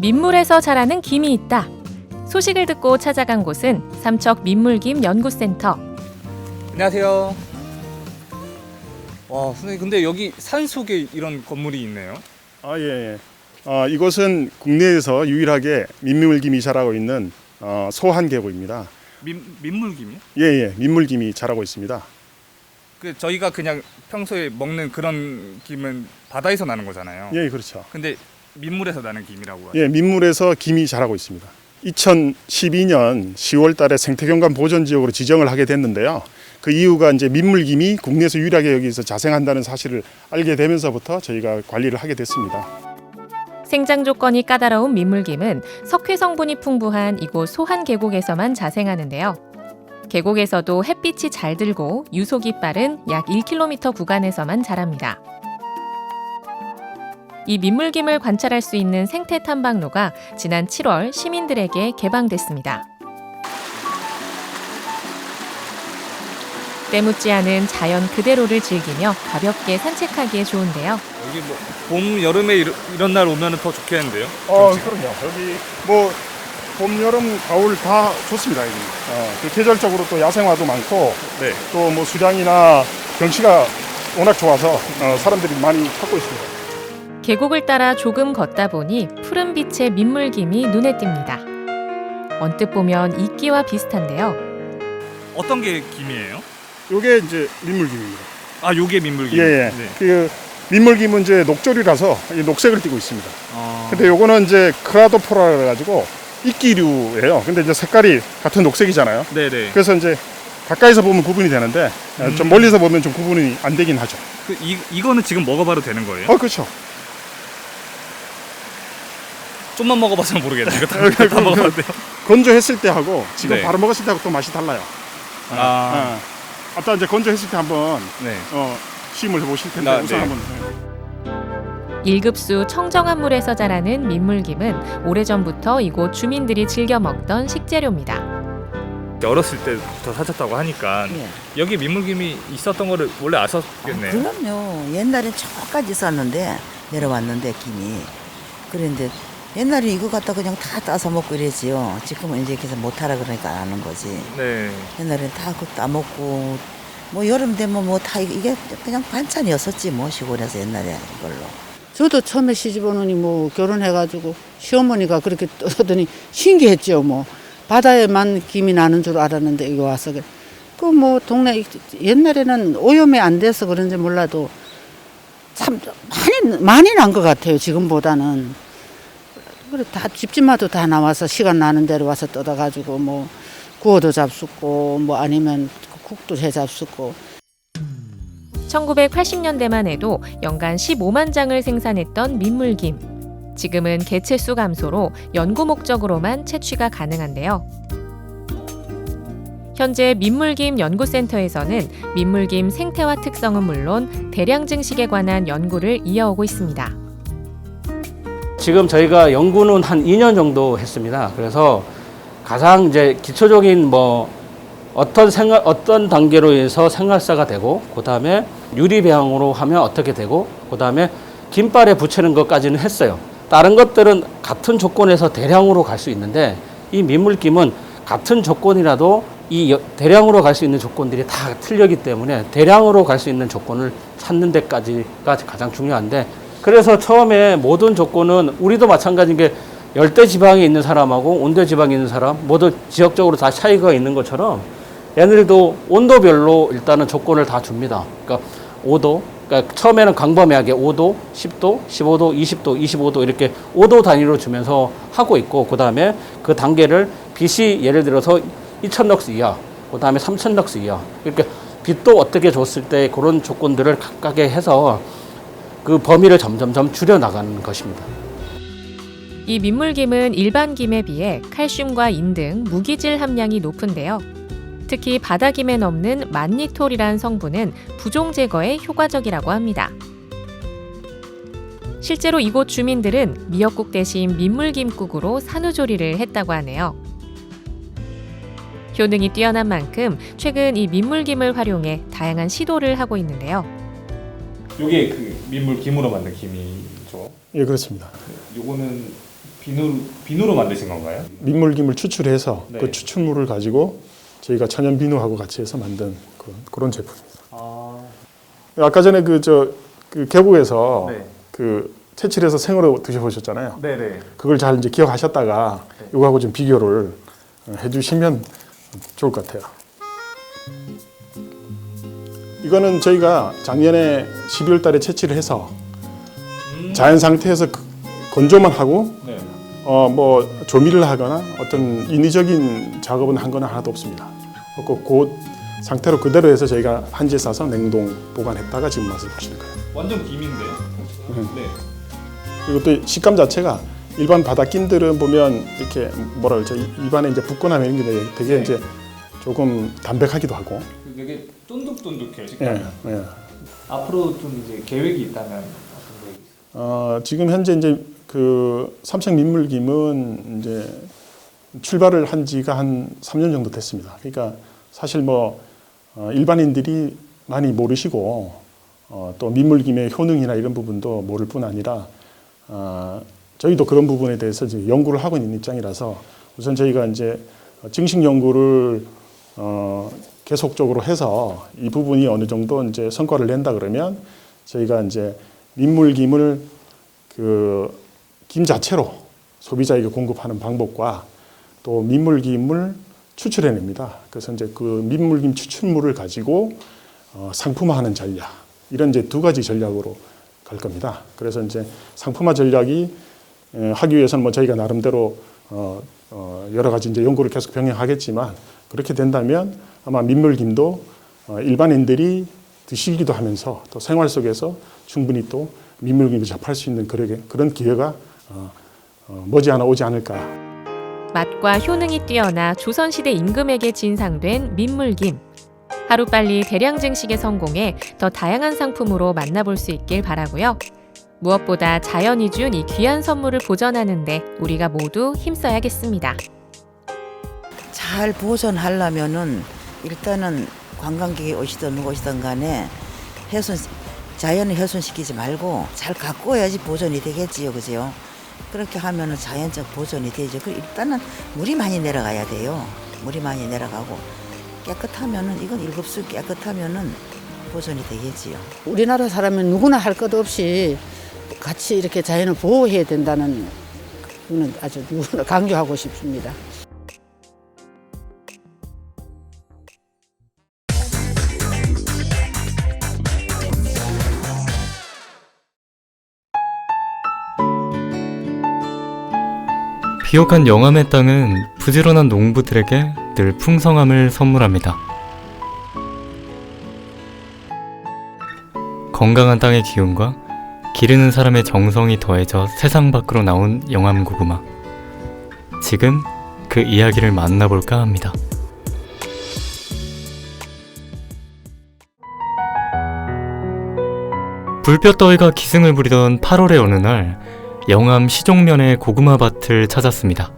민물에서 자라는 김이 있다. 소식을 듣고 찾아간 곳은 삼척 민물김 연구센터. 안녕하세요. 와, 선생님 근데 여기 산속에 이런 건물이 있네요. 예. 이곳은 국내에서 유일하게 민물김이 자라고 있는 소한계곡입니다. 민물김이요? 예, 민물김이 자라고 있습니다. 저희가 그냥 평소에 먹는 그런 김은 바다에서 나는 거잖아요. 예, 그렇죠. 근데 민물에서 나는 김이라고 하죠. 예, 민물에서 김이 자라고 있습니다. 2012년 10월 달에 생태경관 보존지역으로 지정을 하게 됐는데요. 그 이유가 이제 민물김이 국내에서 유일하게 여기서 자생한다는 사실을 알게 되면서부터 저희가 관리를 하게 됐습니다. 생장 조건이 까다로운 민물김은 석회 성분이 풍부한 이곳 소한 계곡에서만 자생하는데요. 계곡에서도 햇빛이 잘 들고 유속이 빠른 약 1km 구간에서만 자랍니다. 이 민물김을 관찰할 수 있는 생태 탐방로가 지난 7월 시민들에게 개방됐습니다. 때묻지 않은 자연 그대로를 즐기며 가볍게 산책하기에 좋은데요. 여기 뭐 봄, 여름에 이런 날 오면 더 좋겠는데요? 그럼요. 여기 뭐 봄, 여름, 가을 다 좋습니다. 여기. 계절적으로 또 야생화도 많고 네. 또 뭐 수량이나 경치가 워낙 좋아서 사람들이 많이 찾고 있습니다. 계곡을 따라 조금 걷다 보니 푸른 빛의 민물김이 눈에 띕니다. 언뜻 보면 이끼와 비슷한데요. 어떤 게 김이에요? 요게 이제 민물김입니다. 아, 요게 민물김. 예. 네. 그 민물김은 이제 녹조류라서 녹색을 띠고 있습니다. 아. 근데 요거는 이제 크라도포라 그래가지고 이끼류예요. 근데 이제 색깔이 같은 녹색이잖아요. 네네. 그래서 이제 가까이서 보면 구분이 되는데 좀 멀리서 보면 좀 구분이 안 되긴 하죠. 이거는 지금 먹어봐도 되는 거예요? 그렇죠. 좀만 먹어봐서 모르겠네. 이거 다 먹어봐도 돼요? 건조했을 때 하고 지금 네. 바로 먹었을 때하고 또 맛이 달라요. 아까 이제 건조했을 때 한번 네. 시음을 해보실 텐데 우선 네. 한번. 1급수 청정한 물에서 자라는 민물김은 오래전부터 이곳 주민들이 즐겨 먹던 식재료입니다. 어렸을 때부터 사셨다고 하니까 예. 여기 민물김이 있었던 거를 원래 아셨겠네요. 그럼요. 옛날엔 저까지 있었는데 내려왔는데 김이. 그런데 옛날에 이거 갖다 그냥 다 따서 먹고 이랬지요. 지금은 이제 계속 못하라 그러니까 안 하는 거지. 네. 옛날엔 다 그거 따먹고 뭐 여름 되면 뭐 다 이게 그냥 반찬이었었지 뭐 시골에서 옛날에 이걸로. 저도 처음에 시집 오느니 뭐 결혼해가지고 시어머니가 그렇게 떠더니 신기했죠. 뭐 바다에만 김이 나는 줄 알았는데 이거 와서 그 뭐 동네 옛날에는 오염이 안 돼서 그런지 몰라도 참 많이 난 것 같아요. 지금보다는. 그래 다 집집마다 다 나와서 시간 나는 대로 와서 떠다가지고 뭐 구워도 잡숫고 뭐 아니면 국도 해 잡숫고. 1980년대만 해도 연간 15만 장을 생산했던 민물김. 지금은 개체수 감소로 연구 목적으로만 채취가 가능한데요. 현재 민물김 연구센터에서는 민물김 생태와 특성은 물론 대량 증식에 관한 연구를 이어오고 있습니다. 지금 저희가 연구는 한 2년 정도 했습니다. 그래서 가장 이제 기초적인 뭐 어떤 단계로 해서 생활사가 되고, 그 다음에 유리배양으로 하면 어떻게 되고, 그 다음에 김발에 붙이는 것까지는 했어요. 다른 것들은 같은 조건에서 대량으로 갈 수 있는데, 이 민물김은 같은 조건이라도 이 대량으로 갈 수 있는 조건들이 다 틀리기 때문에 대량으로 갈 수 있는 조건을 찾는 데까지가 가장 중요한데, 그래서 처음에 모든 조건은 우리도 마찬가지인 게 열대 지방에 있는 사람하고 온대 지방에 있는 사람 모두 지역적으로 다 차이가 있는 것처럼 얘네들도 온도별로 일단은 조건을 다 줍니다. 그러니까 5도, 그러니까 처음에는 광범위하게 5도, 10도, 15도, 20도, 25도 이렇게 5도 단위로 주면서 하고 있고, 그 다음에 그 단계를 빛이 예를 들어서 2000럭스 이하, 그 다음에 3000럭스 이하, 이렇게 빛도 어떻게 줬을 때 그런 조건들을 각각에 해서 그 범위를 점점점 줄여나가는 것입니다. 이 민물김은 일반 김에 비해 칼슘과 인 등 무기질 함량이 높은데요. 특히 바다김엔 없는 만니톨이란 성분은 부종 제거에 효과적이라고 합니다. 실제로 이곳 주민들은 미역국 대신 민물김국으로 산후조리를 했다고 하네요. 효능이 뛰어난 만큼 최근 이 민물김을 활용해 다양한 시도를 하고 있는데요. 이게 그 민물김으로 만든 김이죠. 예, 그렇습니다. 요거는 비누로 만드신 건가요? 민물김을 추출해서 네. 그 추출물을 가지고 저희가 천연 비누하고 같이 해서 만든 그런 제품입니다. 아까 전에 그 계곡에서 네. 그 채취해서 생으로 드셔보셨잖아요. 네네. 그걸 잘 이제 기억하셨다가 이거하고 좀 비교를 해주시면 좋을 것 같아요. 이거는 저희가 작년에 12월 달에 채취를 해서 자연 상태에서 건조만 하고 네. 뭐 조미를 하거나 어떤 인위적인 작업은 한 건 하나도 없습니다. 그 상태로 그대로 해서 저희가 한지에 싸서 냉동 보관했다가 지금 맛을 보시는 거예요. 완전 김인데. 네. 그리고 또 식감 자체가 일반 바닷김들은 보면 이렇게 뭐라 그러죠? 입안에 이제 붙거나 이런 게 되게 네. 이제 조금 담백하기도 하고. 되게 쫀득쫀득해요 예, 식감이. 예. 앞으로 좀 이제 계획이 있다면 어떤 계획이 있어요? 지금 현재 이제 그 삼척 민물김은 이제 출발을 한 지가 한 3년 정도 됐습니다. 그러니까 사실 뭐 일반인들이 많이 모르시고 또 민물김의 효능이나 이런 부분도 모를 뿐 아니라 저희도 그런 부분에 대해서 이제 연구를 하고 있는 입장이라서 우선 저희가 이제 증식 연구를 계속적으로 해서 이 부분이 어느 정도 이제 성과를 낸다 그러면 저희가 이제 민물김을 그 김 자체로 소비자에게 공급하는 방법과 또 민물김을 추출해냅니다. 그래서 이제 그 민물김 추출물을 가지고 상품화하는 전략 이런 이제 두 가지 전략으로 갈 겁니다. 그래서 이제 상품화 전략이 하기 위해서는 뭐 저희가 나름대로 여러 가지 이제 연구를 계속 병행하겠지만 그렇게 된다면 아마 민물김도 일반인들이 드시기도 하면서 또 생활 속에서 충분히 또 민물김을 접할 수 있는 그런 기회가 머지않아 오지 않을까. 맛과 효능이 뛰어나 조선시대 임금에게 진상된 민물김. 하루빨리 대량 증식에 성공해 더 다양한 상품으로 만나볼 수 있길 바라고요. 무엇보다 자연이 준 이 귀한 선물을 보존하는 데 우리가 모두 힘써야겠습니다. 잘 보존하려면은 일단은 관광객이 오시든 누가 오시든 간에 자연을 훼손시키지 말고 잘 가꿔야지 보존이 되겠지요, 그죠? 그렇게 하면은 자연적 보존이 되죠. 일단은 물이 많이 내려가야 돼요. 물이 많이 내려가고 깨끗하면은 이건 일급수 깨끗하면은 보존이 되겠지요. 우리나라 사람은 누구나 할 것 없이 같이 이렇게 자연을 보호해야 된다는 그는 아주 누구나 강조하고 싶습니다. 비옥한 영암의 땅은 부지런한 농부들에게 늘 풍성함을 선물합니다. 건강한 땅의 기운과 기르는 사람의 정성이 더해져 세상 밖으로 나온 영암 고구마. 지금 그 이야기를 만나볼까 합니다. 불볕더위가 기승을 부리던 8월의 어느 날 영암 시종면의 고구마밭을 찾았습니다.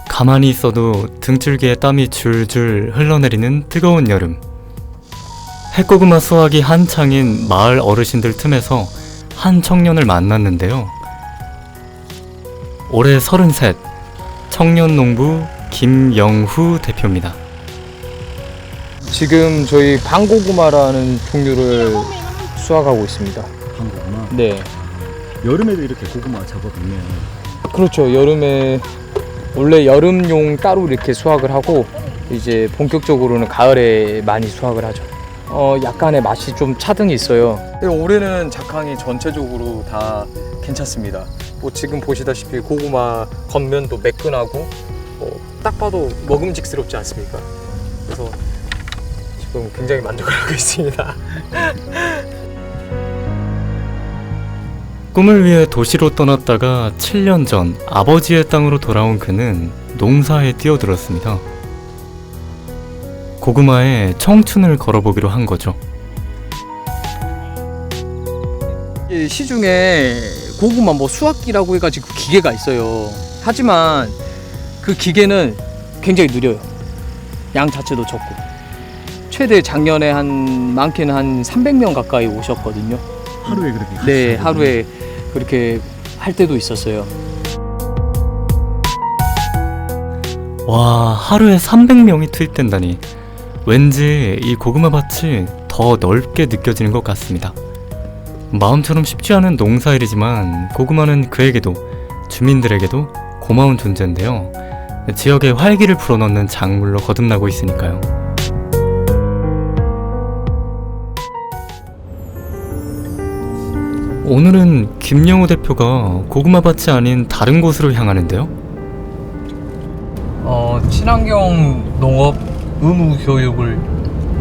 가만히 있어도 등줄기에 땀이 줄줄 흘러내리는 뜨거운 여름. 핵고구마 수확이 한창인 마을 어르신들 틈에서 한 청년을 만났는데요. 올해 33, 청년농부 김영후 대표입니다. 지금 저희 방고구마라는 종류를 수확하고 있습니다. 방고구마? 네. 여름에도 이렇게 고구마 작업이 있네요. 그렇죠. 여름에 원래 여름용 따로 이렇게 수확을 하고 이제 본격적으로는 가을에 많이 수확을 하죠. 약간의 맛이 좀 차등이 있어요. 올해는 작황이 전체적으로 다 괜찮습니다. 뭐 지금 보시다시피 고구마 겉면도 매끈하고 딱 봐도 먹음직스럽지 않습니까? 그래서 지금 굉장히 만족을 하고 있습니다. 꿈을 위해 도시로 떠났다가 7년 전 아버지의 땅으로 돌아온 그는 농사에 뛰어들었습니다. 고구마에 청춘을 걸어보기로 한 거죠. 시중에 고구마 수확기라고 해가지고 기계가 있어요. 하지만 그 기계는 굉장히 느려요. 양 자체도 적고. 최대 작년에 많게는 한 300명 가까이 오셨거든요. 하루에 그렇게? 네, 하루에 그렇게 할 때도 있었어요. 와, 하루에 300명이 투입된다니. 왠지 이 고구마 밭이 더 넓게 느껴지는 것 같습니다. 마음처럼 쉽지 않은 농사일이지만 고구마는 그에게도, 주민들에게도 고마운 존재인데요. 지역의 활기를 불어넣는 작물로 거듭나고 있으니까요. 오늘은 김영우 대표가 고구마 밭이 아닌 다른 곳으로 향하는데요. 친환경 농업 의무 교육을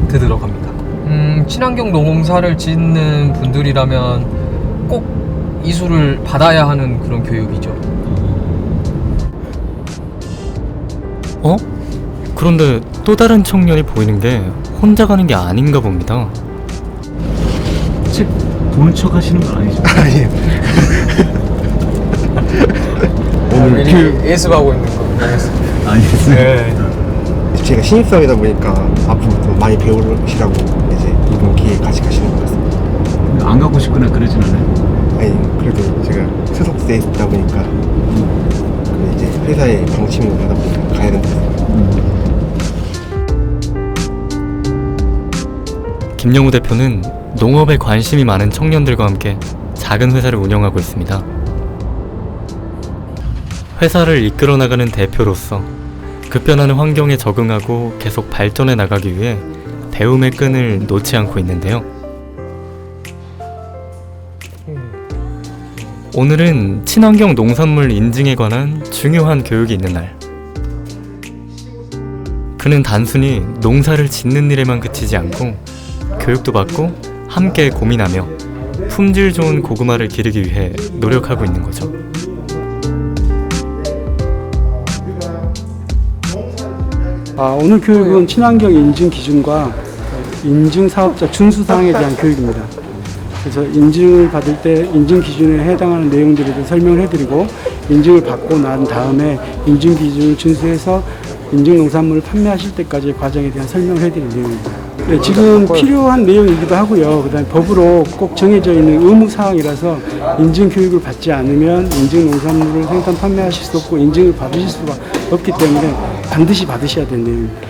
들으러 갑니다. 친환경 농사를 짓는 분들이라면 꼭 이수를 받아야 하는 그런 교육이죠. 어? 그런데 또 다른 청년이 보이는 게 혼자 가는 게 아닌가 봅니다. 책 보는 척 하시는 거 아니죠? 아니에요. 오늘 예습하고 있는 거 알겠습니다. 아니겠어요? 네. 제가 신입사원이다 보니까 앞으로 더 많이 배우시라고 이제 이번 기회에 같이 가시는 것 같습니다. 안 가고 싶거나 그러진 않아요? 아니 그래도 제가 소속돼 있다 보니까 그 이제 회사의 방침으로 하다 보니까 가야 된다. 김영우 대표는 농업에 관심이 많은 청년들과 함께 작은 회사를 운영하고 있습니다. 회사를 이끌어 나가는 대표로서 급변하는 환경에 적응하고 계속 발전해 나가기 위해 배움의 끈을 놓지 않고 있는데요. 오늘은 친환경 농산물 인증에 관한 중요한 교육이 있는 날. 그는 단순히 농사를 짓는 일에만 그치지 않고 교육도 받고 함께 고민하며 품질 좋은 고구마를 기르기 위해 노력하고 있는 거죠. 오늘 교육은 친환경 인증 기준과 인증 사업자 준수 사항에 대한 교육입니다. 그래서 인증을 받을 때 인증 기준에 해당하는 내용들에 대해 설명을 해드리고, 인증을 받고 난 다음에 인증 기준을 준수해서 인증 농산물을 판매하실 때까지의 과정에 대한 설명을 해드릴 내용입니다. 네, 지금 필요한 내용이기도 하고요. 그다음에 법으로 꼭 정해져 있는 의무 사항이라서 인증 교육을 받지 않으면 인증 농산물을 생산 판매하실 수 없고 인증을 받으실 수가 없기 때문에 반드시 받으셔야 되는 내용입니다.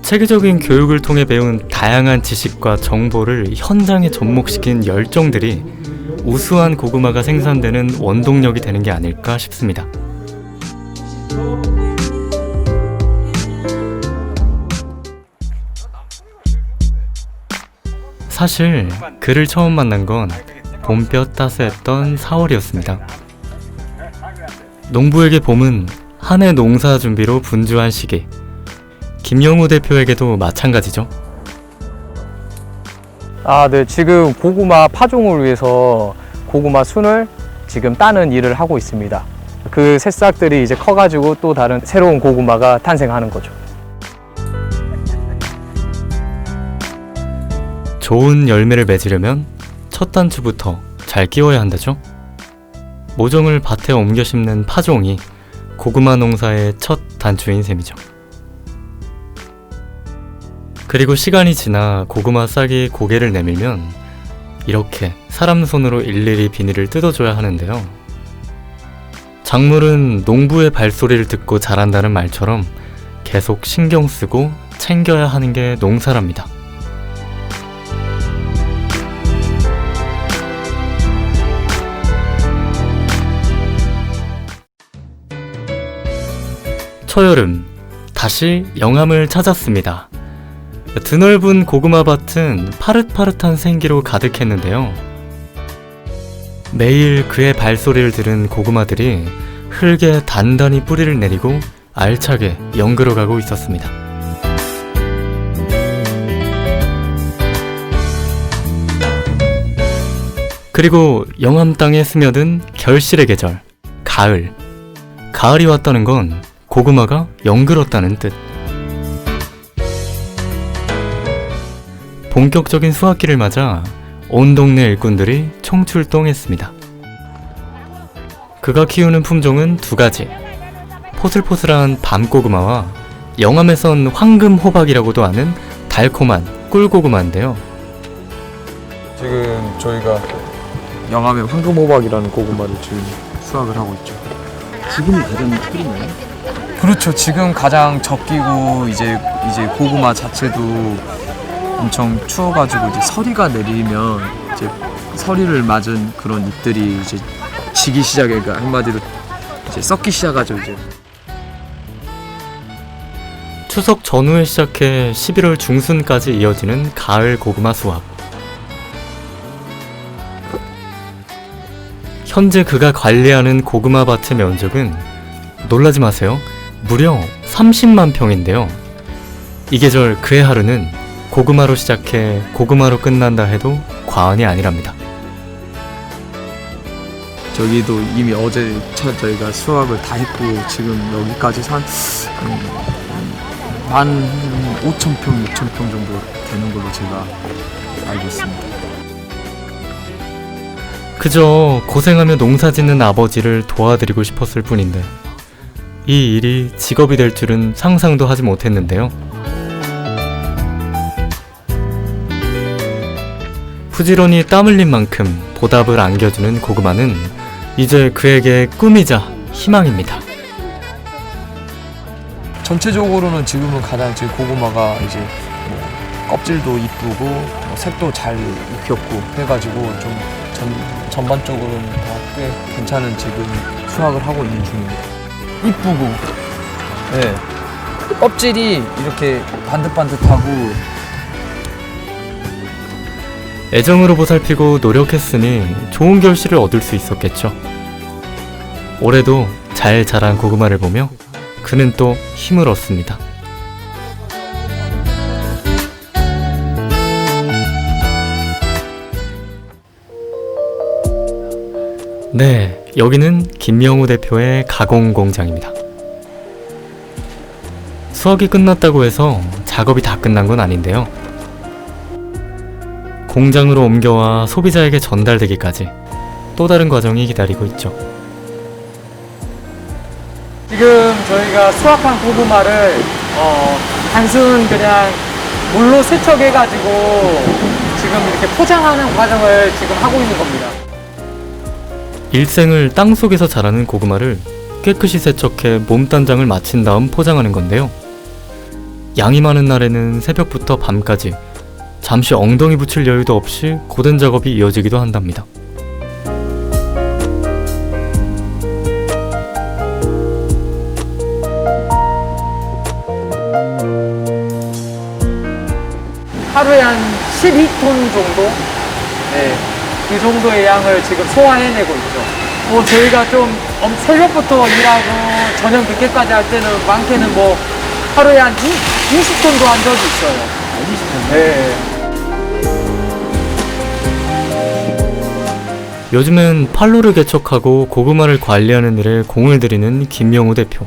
체계적인 교육을 통해 배운 다양한 지식과 정보를 현장에 접목시킨 열정들이 우수한 고구마가 생산되는 원동력이 되는 게 아닐까 싶습니다. 사실 그를 처음 만난 건 봄볕 따스했던 4월이었습니다. 농부에게 봄은 한 해 농사 준비로 분주한 시기. 김영우 대표에게도 마찬가지죠. 네. 지금 고구마 파종을 위해서 고구마 순을 지금 따는 일을 하고 있습니다. 그 새싹들이 이제 커가지고 또 다른 새로운 고구마가 탄생하는 거죠. 좋은 열매를 맺으려면 첫 단추부터 잘 끼워야 한다죠. 모종을 밭에 옮겨 심는 파종이 고구마 농사의 첫 단추인 셈이죠. 그리고 시간이 지나 고구마 싹이 고개를 내밀면 이렇게 사람 손으로 일일이 비닐을 뜯어줘야 하는데요. 작물은 농부의 발소리를 듣고 자란다는 말처럼 계속 신경 쓰고 챙겨야 하는 게 농사랍니다. 초여름, 다시 영암을 찾았습니다. 드넓은 고구마 밭은 파릇파릇한 생기로 가득했는데요. 매일 그의 발소리를 들은 고구마들이 흙에 단단히 뿌리를 내리고 알차게 연그러가고 있었습니다. 그리고 영암 땅에 스며든 결실의 계절, 가을. 가을이 왔다는 건 고구마가 연그렀다는 뜻. 본격적인 수확기를 맞아 온 동네 일꾼들이 총출동했습니다. 그가 키우는 품종은 두 가지. 포슬포슬한 밤고구마와 영암에선 황금호박이라고도 하는 달콤한 꿀고구마인데요. 지금 저희가 영암의 황금호박이라는 고구마를 지금 수확을 하고 있죠. 지금이 가장 흐리나요? 그렇죠. 지금 가장 적기고 이제 고구마 자체도 엄청 추워가지고 이제 서리가 내리면 이제 서리를 맞은 그런 잎들이 이제 지기 시작해, 그러니까 한마디로 이제 썩기 시작하죠 이제. 추석 전후에 시작해 11월 중순까지 이어지는 가을 고구마 수확. 현재 그가 관리하는 고구마 밭의 면적은 놀라지 마세요. 무려 30만 평인데요. 이 계절 그의 하루는 고구마로 시작해 고구마로 끝난다 해도 과언이 아니랍니다. 저기도 이미 어제 저희가 수확을 다 했고 지금 여기까지 한 15,000평, 6,000평 정도 되는 걸로 제가 알고 있습니다. 그저 고생하며 농사 짓는 아버지를 도와드리고 싶었을 뿐인데 이 일이 직업이 될 줄은 상상도 하지 못했는데요. 부지런히 땀 흘린 만큼 보답을 안겨주는 고구마는 이제 그에게 꿈이자 희망입니다. 전체적으로는 지금은 가장 지금 고구마가 이제 뭐 껍질도 이쁘고 색도 잘 익혔고 해가지고 좀 전반적으로는 다 꽤 괜찮은 지금 수확을 하고 있는 중입니다. 이쁘고, 네. 껍질이 이렇게 반듯반듯하고. 애정으로 보살피고 노력했으니 좋은 결실을 얻을 수 있었겠죠. 올해도 잘 자란 고구마를 보며 그는 또 힘을 얻습니다. 네, 여기는 김명우 대표의 가공 공장입니다. 수확이 끝났다고 해서 작업이 다 끝난 건 아닌데요. 공장으로 옮겨와 소비자에게 전달되기까지 또 다른 과정이 기다리고 있죠. 지금 저희가 수확한 고구마를 단순 그냥 물로 세척해가지고 지금 이렇게 포장하는 과정을 지금 하고 있는 겁니다. 일생을 땅속에서 자라는 고구마를 깨끗이 세척해 몸단장을 마친 다음 포장하는 건데요. 양이 많은 날에는 새벽부터 밤까지 잠시 엉덩이 붙일 여유도 없이 고된 작업이 이어지기도 한답니다. 하루에 한 12톤 정도? 네, 그 정도의 양을 지금 소화해내고 있죠. 저희가 좀 새벽부터 일하고 저녁 늦게까지 할 때는 많게는 하루에 한 20톤도 한 적이 있어요. 20톤? 네. 요즘은 판로를 개척하고 고구마를 관리하는 일에 공을 들이는 김명우 대표.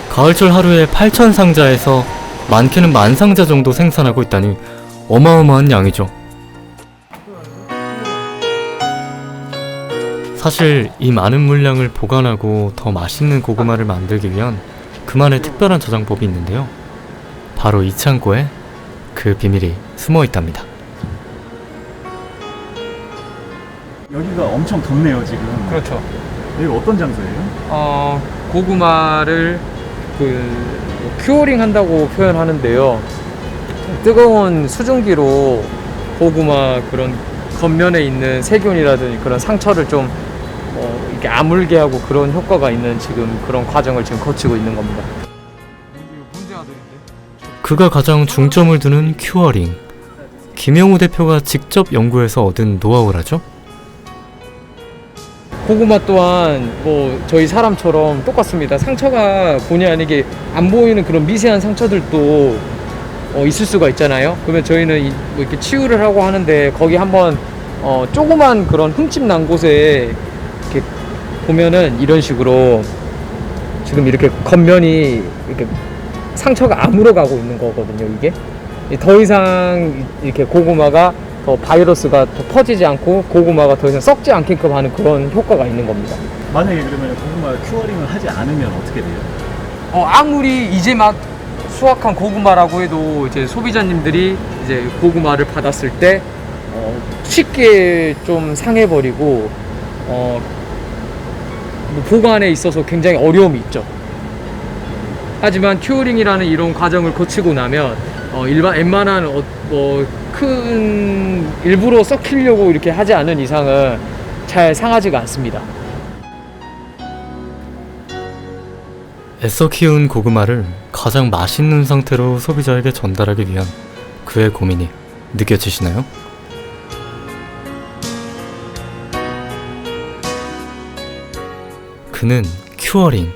가을철 하루에 8,000상자에서 많게는 10,000상자 정도 생산하고 있다니 어마어마한 양이죠. 사실 이 많은 물량을 보관하고 더 맛있는 고구마를 만들기 위한 그만의 특별한 저장법이 있는데요. 바로 이 창고에 그 비밀이 숨어 있답니다. 여기가 엄청 덥네요 지금. 그렇죠. 여기 어떤 장소예요? 고구마를 큐어링 한다고 표현하는데요. 뜨거운 수증기로 고구마 그런 겉면에 있는 세균이라든지 그런 상처를 좀 이렇게 아물게 하고 그런 효과가 있는 지금 그런 과정을 지금 거치고 있는 겁니다. 그가 가장 중점을 두는 큐어링. 김영우 대표가 직접 연구해서 얻은 노하우라죠? 고구마 또한 저희 사람처럼 똑같습니다. 상처가 본의 아니게 안 보이는 그런 미세한 상처들도 있을 수가 있잖아요. 그러면 저희는 이렇게 치유를 하고 하는데 거기 한번 조그만 그런 흠집 난 곳에 이렇게 보면은 이런 식으로 지금 이렇게 겉면이 이렇게 상처가 아물어가고 있는 거거든요. 이게 더 이상 이렇게 고구마가 더 바이러스가 더 퍼지지 않고 고구마가 더 이상 썩지 않게끔 하는 그런 효과가 있는 겁니다. 만약에 그러면 고구마 큐어링을 하지 않으면 어떻게 돼요? 아무리 이제 막 수확한 고구마라고 해도 이제 소비자님들이 이제 고구마를 받았을 때 쉽게 좀 상해버리고 뭐 보관에 있어서 굉장히 어려움이 있죠. 하지만 큐어링이라는 이런 과정을 거치고 나면 웬만한 큰 일부러 썩히려고 이렇게 하지 않은 이상은 잘 상하지가 않습니다. 애써 키운 고구마를 가장 맛있는 상태로 소비자에게 전달하기 위한 그의 고민이 느껴지시나요? 그는 큐어링,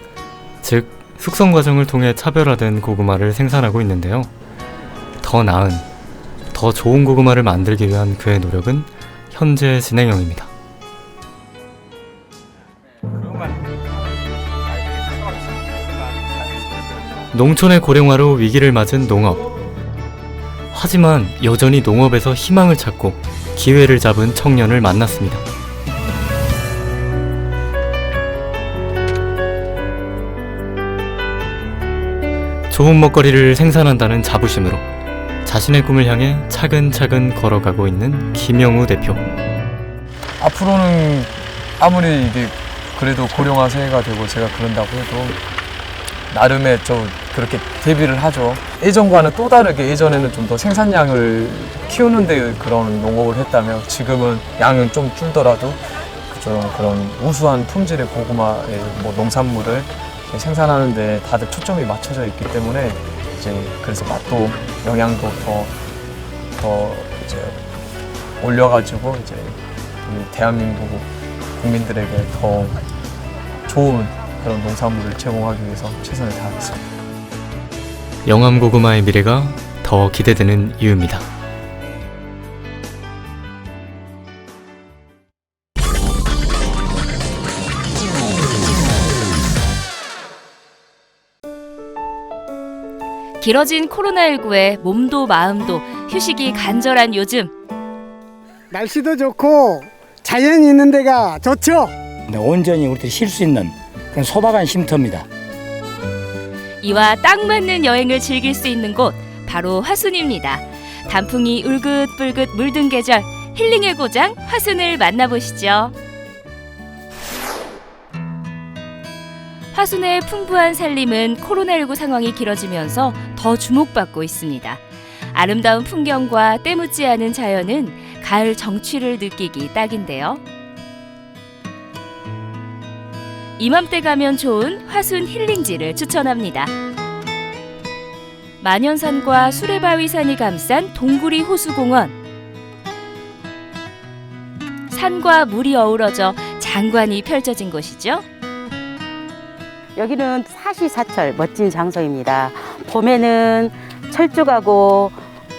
즉 숙성 과정을 통해 차별화된 고구마를 생산하고 있는데요. 더 나은, 더 좋은 고구마를 만들기 위한 그의 노력은 현재 진행형입니다. 농촌의 고령화로 위기를 맞은 농업. 하지만 여전히 농업에서 희망을 찾고 기회를 잡은 청년을 만났습니다. 좋은 먹거리를 생산한다는 자부심으로 자신의 꿈을 향해 차근차근 걸어가고 있는 김영우 대표. 앞으로는 아무리 이게 그래도 고령화 사회가 되고 제가 그런다고 해도 나름의 좀 그렇게 대비를 하죠. 예전과는 또 다르게 예전에는 좀 더 생산량을 키우는 데 그런 농업을 했다면 지금은 양은 좀 줄더라도 그런 우수한 품질의 고구마의 농산물을 생산하는데 다들 초점이 맞춰져 있기 때문에 이제 그래서 맛도 영양도 더 이제 올려가지고 이제 우리 대한민국 국민들에게 더 좋은 그런 농산물을 제공하기 위해서 최선을 다하겠습니다. 영암 고구마의 미래가 더 기대되는 이유입니다. 길어진 코로나19에 몸도 마음도 휴식이 간절한 요즘. 날씨도 좋고 자연이 있는 데가 좋죠. 온전히 우리들이 쉴 수 있는 그런 소박한 쉼터입니다. 이와 딱 맞는 여행을 즐길 수 있는 곳 바로 화순입니다. 단풍이 울긋불긋 물든 계절, 힐링의 고장 화순을 만나보시죠. 화순의 풍부한 살림은 코로나19 상황이 길어지면서 더 주목받고 있습니다. 아름다운 풍경과 때묻지 않은 자연은 가을 정취를 느끼기 딱인데요. 이맘때 가면 좋은 화순 힐링지를 추천합니다. 만연산과 수레바위산이 감싼 동구리 호수공원. 산과 물이 어우러져 장관이 펼쳐진 곳이죠. 여기는 사시사철 멋진 장소입니다. 봄에는 철쭉하고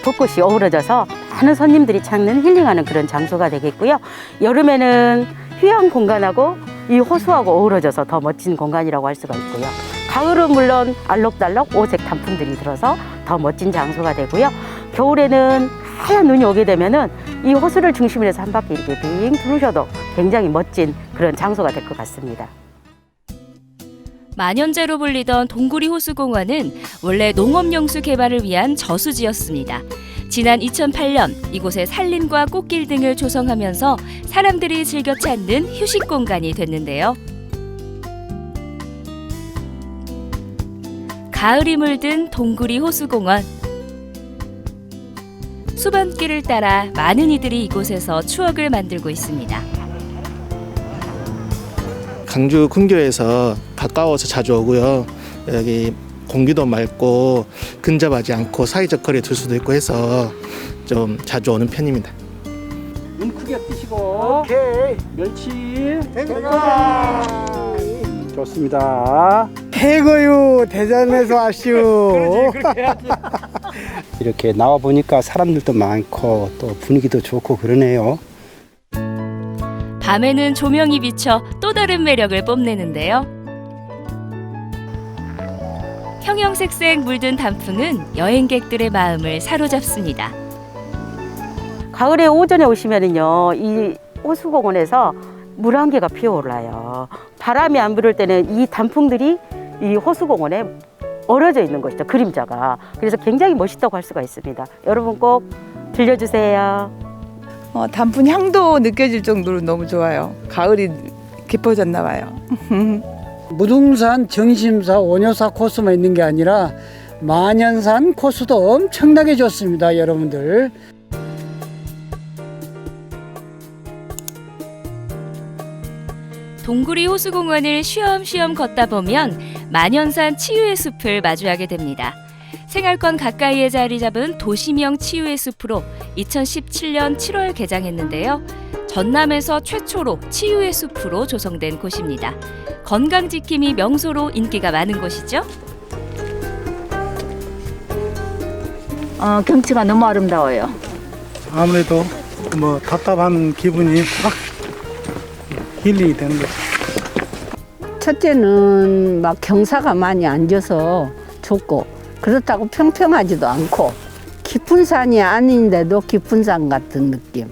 벚꽃이 어우러져서 많은 손님들이 찾는 힐링하는 그런 장소가 되겠고요. 여름에는 휴양 공간하고 이 호수하고 어우러져서 더 멋진 공간이라고 할 수가 있고요. 가을은 물론 알록달록 오색 단풍들이 들어서 더 멋진 장소가 되고요. 겨울에는 하얀 눈이 오게 되면은 이 호수를 중심으로 해서 한 바퀴 이렇게 빙 두르셔도 굉장히 멋진 그런 장소가 될 것 같습니다. 만연제로 불리던 동구리 호수공원은 원래 농업용수 개발을 위한 저수지였습니다. 지난 2008년 이곳에 산림과 꽃길 등을 조성하면서 사람들이 즐겨 찾는 휴식 공간이 됐는데요. 가을이 물든 동구리 호수공원. 수변길을 따라 많은 이들이 이곳에서 추억을 만들고 있습니다. 강주 근교에서 가까워서 자주 오고요. 여기 공기도 맑고 근접하지 않고 사이적 거리에 둘 수도 있고 해서 좀 자주 오는 편입니다. 눈 크게 뜨시고. 오케이. 멸치. 좋습니다. 최고요. 대전에서 왔슈. 이렇게 나와 보니까 사람들도 많고 또 분위기도 좋고 그러네요. 밤에는 조명이 비쳐 또 다른 매력을 뽐내는데요. 형형색색 물든 단풍은 여행객들의 마음을 사로잡습니다. 가을에 오전에 오시면은요, 이 호수공원에서 물 한 개가 피어올라요. 바람이 안 불을 때는 이 단풍들이 이 호수공원에 얼어져 있는 것이죠, 그림자가. 그래서 굉장히 멋있다고 할 수가 있습니다. 여러분 꼭 들려주세요. 단풍 향도 느껴질 정도로 너무 좋아요. 가을이 깊어졌나 봐요. 무등산, 정심사, 원효사 코스만 있는 게 아니라 만연산 코스도 엄청나게 좋습니다, 여러분들. 동구리 호수공원을 쉬엄쉬엄 걷다 보면 만연산 치유의 숲을 마주하게 됩니다. 생활권 가까이에 자리 잡은 도시명 치유의 숲으로 2017년 7월 개장했는데요. 전남에서 최초로 치유의 숲으로 조성된 곳입니다. 건강지킴이 명소로 인기가 많은 곳이죠. 경치가 너무 아름다워요. 아무래도 뭐 답답한 기분이 확 힐링이 되는 거죠. 첫째는 막 경사가 많이 안 져서 좋고, 그렇다고 평평하지도 않고, 깊은 산이 아닌데도 깊은 산 같은 느낌.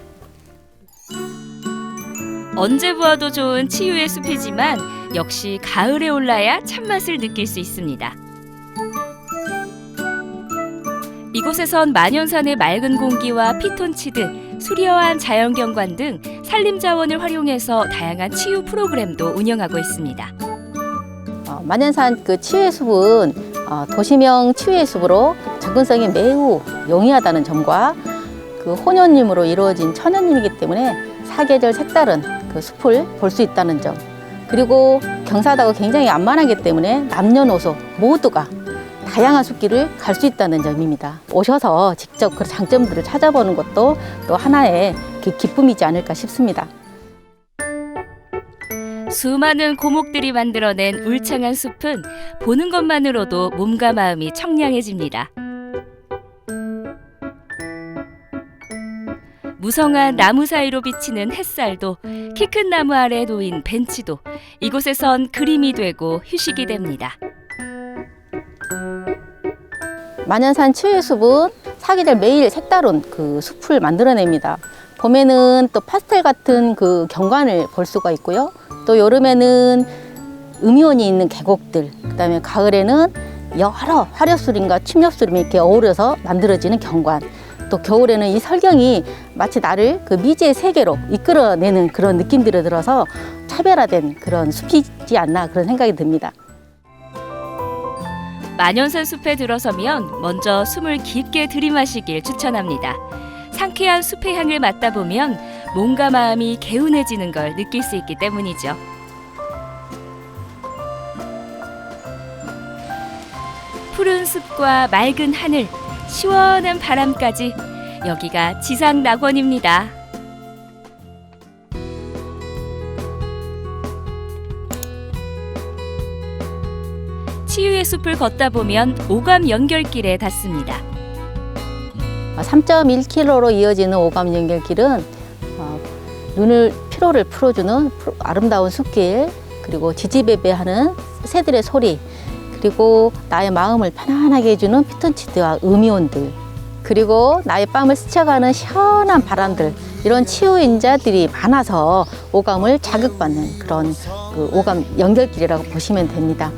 언제 보아도 좋은 치유의 숲이지만 역시 가을에 올라야 참맛을 느낄 수 있습니다. 이곳에선 만연산의 맑은 공기와 피톤치드, 수려한 자연경관 등 산림자원을 활용해서 다양한 치유 프로그램도 운영하고 있습니다. 만연산 그 치유의 숲은 도시명 치유의 숲으로 접근성이 매우 용이하다는 점과 그 혼연림으로 이루어진 천연림이기 때문에 사계절 색다른 그 숲을 볼 수 있다는 점, 그리고 경사다가 굉장히 안만하기 때문에 남녀노소 모두가 다양한 숲길을 갈 수 있다는 점입니다. 오셔서 직접 그 장점들을 찾아보는 것도 또 하나의 기쁨이지 않을까 싶습니다. 수많은 고목들이 만들어낸 울창한 숲은 보는 것만으로도 몸과 마음이 청량해집니다. 무성한 나무 사이로 비치는 햇살도, 키 큰 나무 아래 놓인 벤치도 이곳에선 그림이 되고 휴식이 됩니다. 만연산 치유의 숲은 사계절 매일 색다른 그 숲을 만들어냅니다. 봄에는 또 파스텔 같은 그 경관을 볼 수가 있고요. 또 여름에는 음이온이 있는 계곡들, 그다음에 가을에는 여러 화렵수림과 침엽수림이 이렇게 어우러서 만들어지는 경관, 또 겨울에는 이 설경이 마치 나를 그 미지의 세계로 이끌어내는 그런 느낌들이 들어서 차별화된 그런 숲이지 않나 그런 생각이 듭니다. 만연산 숲에 들어서면 먼저 숨을 깊게 들이마시길 추천합니다. 상쾌한 숲의 향을 맡다 보면 몸과 마음이 개운해지는 걸 느낄 수 있기 때문이죠. 푸른 숲과 맑은 하늘, 시원한 바람까지 여기가 지상 낙원입니다. 치유의 숲을 걷다 보면 오감 연결길에 닿습니다. 3.1km로 이어지는 오감 연결길은 눈을 피로를 풀어주는 아름다운 숲길, 그리고 지지배배하는 새들의 소리, 그리고 나의 마음을 편안하게 해주는 피톤치드와 음이온들, 그리고 나의 뺨을 스쳐가는 시원한 바람들, 이런 치유인자들이 많아서 오감을 자극받는 그런 그 오감 연결길이라고 보시면 됩니다.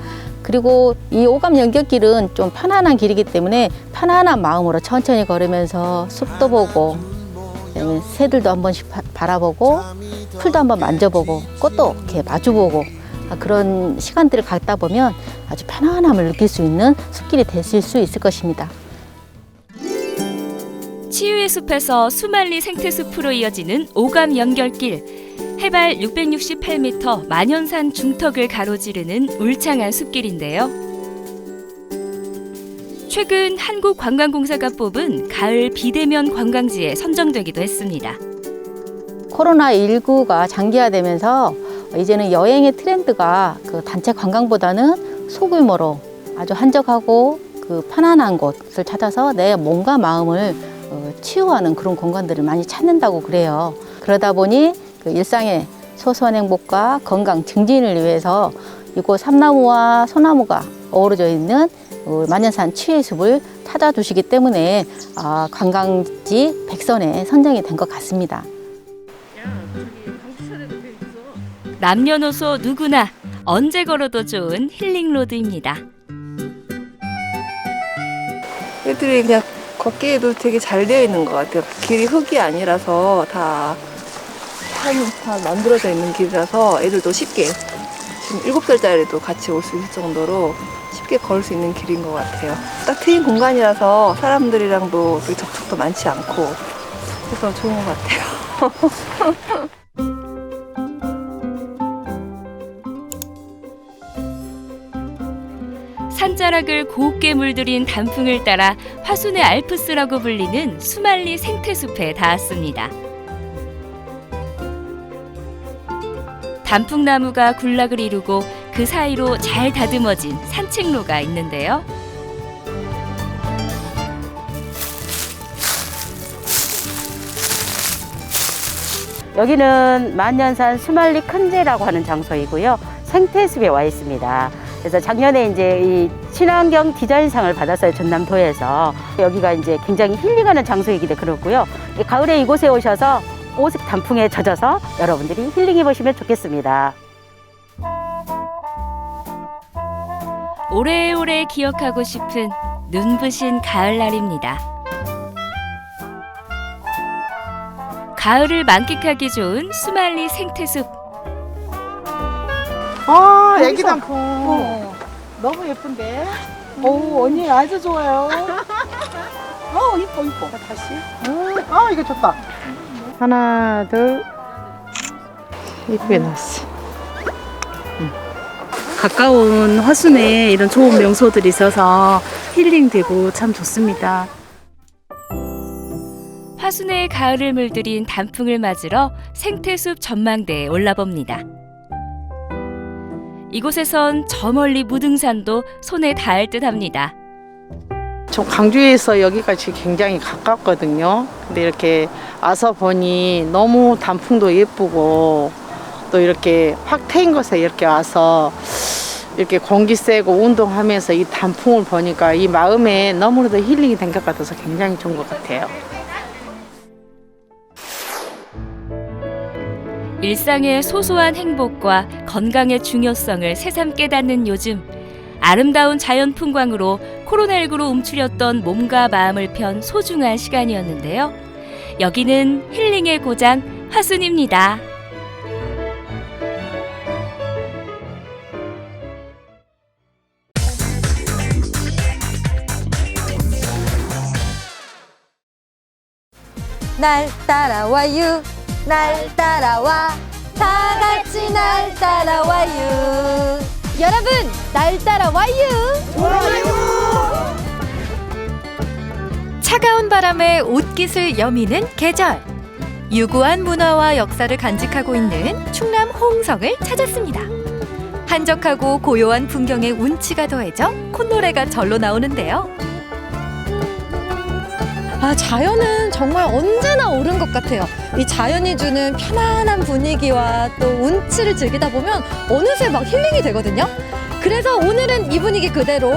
그리고 이 오감 연결길은 좀 편안한 길이기 때문에 편안한 마음으로 천천히 걸으면서 숲도 보고, 새들도 한 번씩 바라보고, 풀도 한번 만져보고, 꽃도 이렇게 마주보고, 그런 시간들을 갖다 보면 아주 편안함을 느낄 수 있는 숲길이 되실 수 있을 것입니다. 치유의 숲에서 수만리 생태숲으로 이어지는 오감 연결길. 해발 668m 만연산 중턱을 가로지르는 울창한 숲길인데요. 최근 한국관광공사가 뽑은 가을 비대면 관광지에 선정되기도 했습니다. 코로나19가 장기화되면서 이제는 여행의 트렌드가 그 단체 관광보다는 소규모로 아주 한적하고 그 편안한 곳을 찾아서 내 몸과 마음을 치유하는 그런 공간들을 많이 찾는다고 그래요. 그러다 보니 그 일상의 소소한 행복과 건강 증진을 위해서 이곳 삼나무와 소나무가 어우러져 있는 만연산 치유의 숲을 찾아주시기 때문에 관광지 100선에 선정이 된 것 같습니다. 남녀노소 누구나 언제 걸어도 좋은 힐링로드입니다. 애들이 그냥 걷기에도 되게 잘 되어 있는 것 같아요. 길이 흙이 아니라서 다 만들어져 있는 길이라서 애들도 쉽게, 지금 7살짜리도 같이 올 수 있을 정도로 쉽게 걸을 수 있는 길인 것 같아요. 딱 트인 공간이라서 사람들이랑도 접촉도 많지 않고 그래서 좋은 것 같아요. 산자락을 곱게 물들인 단풍을 따라 화순의 알프스라고 불리는 수말리 생태숲에 닿았습니다. 단풍나무가 군락을 이루고 그 사이로 잘 다듬어진 산책로가 있는데요. 여기는 만년산 수말리 큰제라고 하는 장소이고요. 생태숲에 와 있습니다. 그래서 작년에 이제 이 친환경 디자인상을 받았어요, 전남도에서. 여기가 이제 굉장히 힐링하는 장소이기도 그렇고요. 가을에 이곳에 오셔서 오색 단풍에 젖어서 여러분들이 힐링해 보시면 좋겠습니다. 오래오래 기억하고 싶은 눈부신 가을날입니다. 가을을 만끽하기 좋은 수말리 생태숲. 애기 단풍. 너무 예쁜데? 오, 언니 아주 좋아요. 이뻐. 다시. 이거 좋다. 하나, 둘. 이쁘게 나왔어. 가까운 화순에 이런 좋은 명소들이 있어서 힐링되고 참 좋습니다. 화순의 가을을 물들인 단풍을 맞으러 생태숲 전망대에 올라봅니다. 이곳에선 저 멀리 무등산도 손에 닿을 듯합니다. 저 광주에서 여기까지 굉장히 가깝거든요. 근데 이렇게 와서 보니 너무 단풍도 예쁘고 또 이렇게 확 트인 곳에 이렇게 와서 이렇게 공기 쐬고 운동하면서 이 단풍을 보니까 이 마음에 너무나도 힐링이 된 것 같아서 굉장히 좋은 것 같아요. 일상의 소소한 행복과 건강의 중요성을 새삼 깨닫는 요즘, 아름다운 자연 풍광으로 코로나19로 움츠렸던 몸과 마음을 편 소중한 시간이었는데요. 여기는 힐링의 고장 화순입니다. 날 따라와요, 날 따라와, 다 같이 날 따라와요. 여러분, 날 따라와요. 좋아요. 차가운 바람에 옷깃을 여미는 계절. 유구한 문화와 역사를 간직하고 있는 충남 홍성을 찾았습니다. 한적하고 고요한 풍경에 운치가 더해져 콧노래가 절로 나오는데요. 자연은 정말 언제나 옳은 것 같아요. 이 자연이 주는 편안한 분위기와 또 운치를 즐기다 보면 어느새 막 힐링이 되거든요. 그래서 오늘은 이 분위기 그대로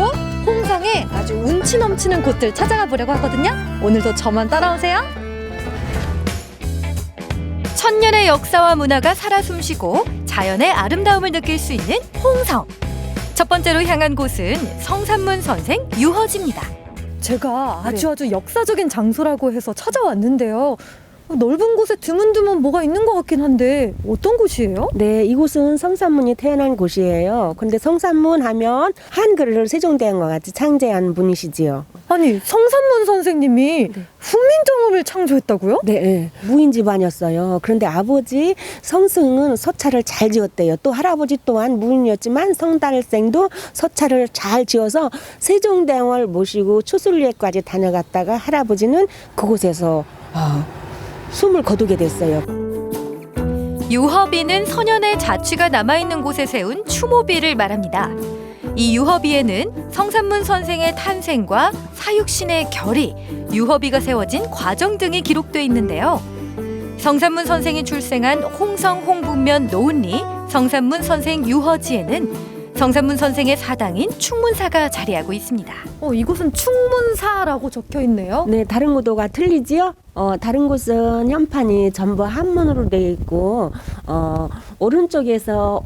홍성의 아주 운치 넘치는 곳들 찾아가 보려고 하거든요. 오늘도 저만 따라오세요. 천년의 역사와 문화가 살아 숨쉬고 자연의 아름다움을 느낄 수 있는 홍성. 첫 번째로 향한 곳은 성산문 선생 유허지입니다. 제가 아주 역사적인 장소라고 해서 찾아왔는데요. 넓은 곳에 드문드문 뭐가 있는 것 같긴 한데 어떤 곳이에요? 네, 이곳은 성산문이 태어난 곳이에요. 근데 성산문 하면 한글을 세종대왕과 같이 창제한 분이시지요. 아니, 성산문 선생님이 훈민정음을 창조했다고요? 네, 무인 집안이었어요. 그런데 아버지 성승은 서찰을 잘 지었대요. 또 할아버지 또한 무인이었지만 성달생도 서찰을 잘 지어서 세종대왕을 모시고 추술리에까지 다녀갔다가 할아버지는 그곳에서 숨을 거두게 됐어요. 유허비는 선현의 자취가 남아있는 곳에 세운 추모비를 말합니다. 이 유허비에는 성산문 선생의 탄생과 사육신의 결의, 유허비가 세워진 과정 등이 기록돼 있는데요. 성산문 선생이 출생한 홍성 홍북면 노은리 성산문 선생 유허지에는 성산문 선생의 사당인 충문사가 자리하고 있습니다. 이곳은 충문사라고 적혀 있네요. 네, 다른 곳과 틀리지요? 다른 곳은 현판이 전부 한문으로 되어 있고 오른쪽에서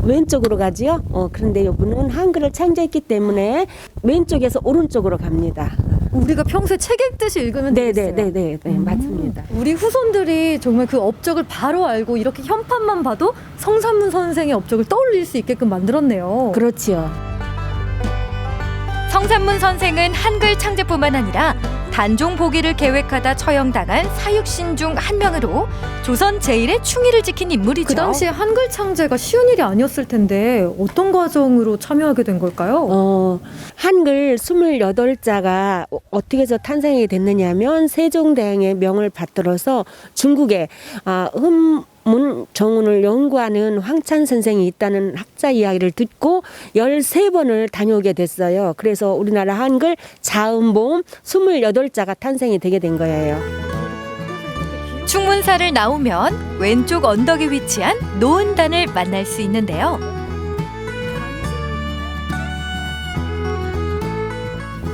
왼쪽으로 가지요. 그런데 이분은 한글을 창제했기 때문에 왼쪽에서 오른쪽으로 갑니다. 우리가 평소에 책 읽듯이 읽으면 되겠어요. 네, 맞습니다. 우리 후손들이 정말 그 업적을 바로 알고 이렇게 현판만 봐도 성산문 선생의 업적을 떠올릴 수 있게끔 만들었네요. 그렇지요. 성산문 선생은 한글 창제뿐만 아니라 단종 보기를 계획하다 처형당한 사육신 중 한 명으로 조선 제1의 충의를 지킨 인물이죠. 그 당시에 한글 창제가 쉬운 일이 아니었을 텐데 어떤 과정으로 참여하게 된 걸까요? 한글 28자가 어떻게 해서 탄생이 됐느냐면 세종대왕의 명을 받들어서 중국에 문 정운을 연구하는 황찬 선생이 있다는 학자 이야기를 듣고 13번을 다녀오게 됐어요. 그래서 우리나라 한글 자음보음 28자가 탄생이 되게 된 거예요. 충문사를 나오면 왼쪽 언덕에 위치한 노은단을 만날 수 있는데요.